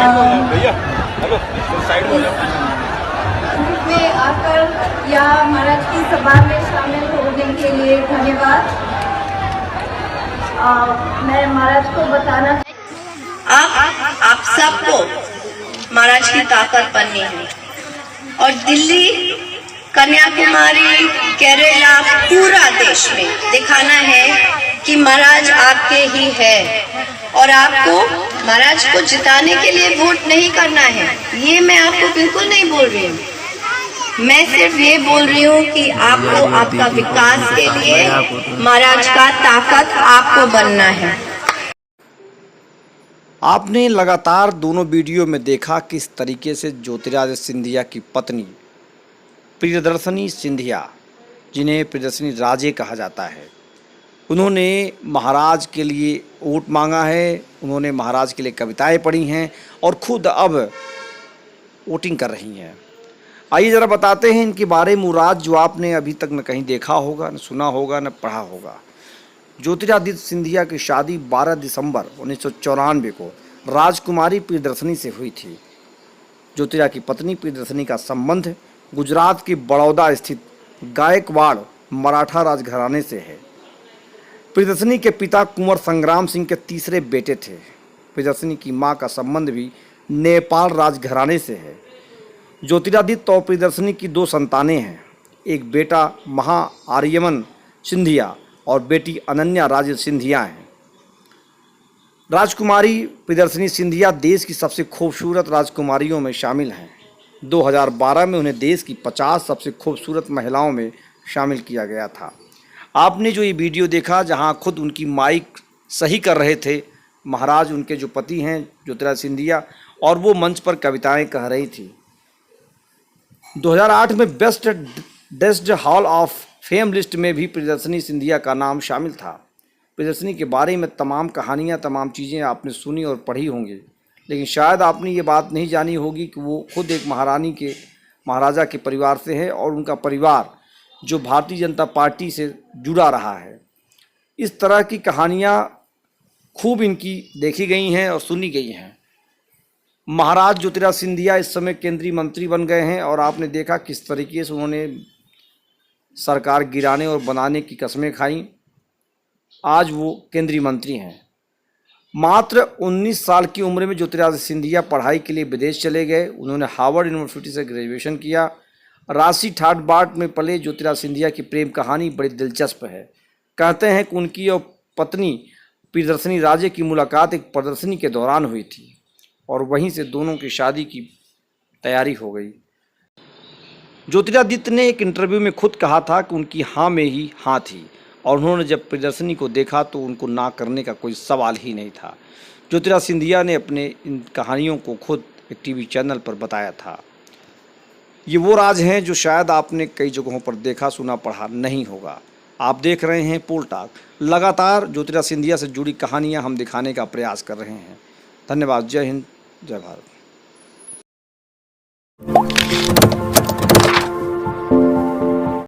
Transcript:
भैया hello side में में आकर या महाराज की सभा में शामिल होने के लिए धन्यवाद। मैं महाराज को बताना आप सबको महाराज की ताकत बननी है और दिल्ली, कन्याकुमारी, केरला, पूरा देश में दिखाना है कि महाराज आपके ही है और आपको महाराज को जिताने के लिए वोट नहीं करना है। ये मैं आपको बिल्कुल नहीं बोल रही हूँ। मैं सिर्फ ये बोल रही हूँ कि आपको आपका विकास के लिए महाराज का ताकत आपको बनना है। आपने लगातार दोनों वीडियो में देखा किस तरीके से ज्योतिरादित्य सिंधिया की पत्नी प्रियदर्शनी सिंधिया, जिन्हें प्रियदर्शनी राजे कहा जाता है, उन्होंने महाराज के लिए वोट मांगा है, उन्होंने महाराज के लिए कविताएं पढ़ी हैं और खुद अब वोटिंग कर रही हैं। आइए ज़रा बताते हैं इनके बारे में मुराद जो आपने अभी तक न कहीं देखा होगा, न सुना होगा, न पढ़ा होगा। ज्योतिरादित्य सिंधिया की शादी 12 दिसंबर 1994 को राजकुमारी प्रियदर्शनी से हुई थी। ज्योतिरा की पत्नी प्रियदर्शनी का संबंध गुजरात की बड़ौदा स्थित गायकवाड़ मराठा राजघराने से है। प्रियदर्शनी के पिता कुंवर संग्राम सिंह के तीसरे बेटे थे। प्रियदर्शनी की मां का संबंध भी नेपाल राजघराने से है। ज्योतिरादित्य और प्रियदर्शनी की 2 संतानें हैं, एक बेटा महा आर्यमन सिंधिया और बेटी अनन्या राज सिंधिया हैं। राजकुमारी प्रियदर्शनी सिंधिया देश की सबसे खूबसूरत राजकुमारियों में शामिल हैं। 2012 में उन्हें देश की 50 सबसे खूबसूरत महिलाओं में शामिल किया गया था। आपने जो ये वीडियो देखा जहां खुद उनकी माइक सही कर रहे थे महाराज, उनके जो पति हैं ज्योतिरादित्य सिंधिया, और वो मंच पर कविताएं कह रही थी। 2008 में best dressed hall of fame list में भी प्रियदर्शनी सिंधिया का नाम शामिल था। प्रियदर्शनी के बारे में तमाम कहानियाँ, तमाम चीज़ें आपने सुनी और पढ़ी होंगी, लेकिन शायद आपने ये बात नहीं जानी होगी कि वो खुद एक महाराजा के परिवार से है और उनका परिवार जो भारतीय जनता पार्टी से जुड़ा रहा है। इस तरह की कहानियाँ खूब इनकी देखी गई हैं और सुनी गई हैं। महाराज ज्योतिरादित्य सिंधिया इस समय केंद्रीय मंत्री बन गए हैं और आपने देखा किस तरीके से उन्होंने सरकार गिराने और बनाने की कसमें खाई। आज वो केंद्रीय मंत्री हैं। मात्र 19 साल की उम्र में ज्योतिरादित्य सिंधिया पढ़ाई के लिए विदेश चले गए। उन्होंने हार्वर्ड यूनिवर्सिटी से ग्रेजुएशन किया। राशि ठाट बाट में पले ज्योतिरादित्य सिंधिया की प्रेम कहानी बड़ी दिलचस्प है। कहते हैं कि उनकी और पत्नी प्रियदर्शनी राजे की मुलाकात एक प्रदर्शनी के दौरान हुई थी और वहीं से दोनों की शादी की तैयारी हो गई। ज्योतिरादित्य ने एक इंटरव्यू में खुद कहा था कि उनकी हाँ में ही हाँ थी और उन्होंने जब प्रियदर्शनी को देखा तो उनको ना करने का कोई सवाल ही नहीं था। ज्योतिरादित्य सिंधिया ने अपने इन कहानियों को खुद एक टीवी चैनल पर बताया था। ये वो राज हैं जो शायद आपने कई जगहों पर देखा, सुना, पढ़ा नहीं होगा। आप देख रहे हैं पोल टॉक। लगातार ज्योतिरादित्य सिंधिया से जुड़ी कहानियाँ हम दिखाने का प्रयास कर रहे हैं। धन्यवाद। जय हिंद, जय भारत।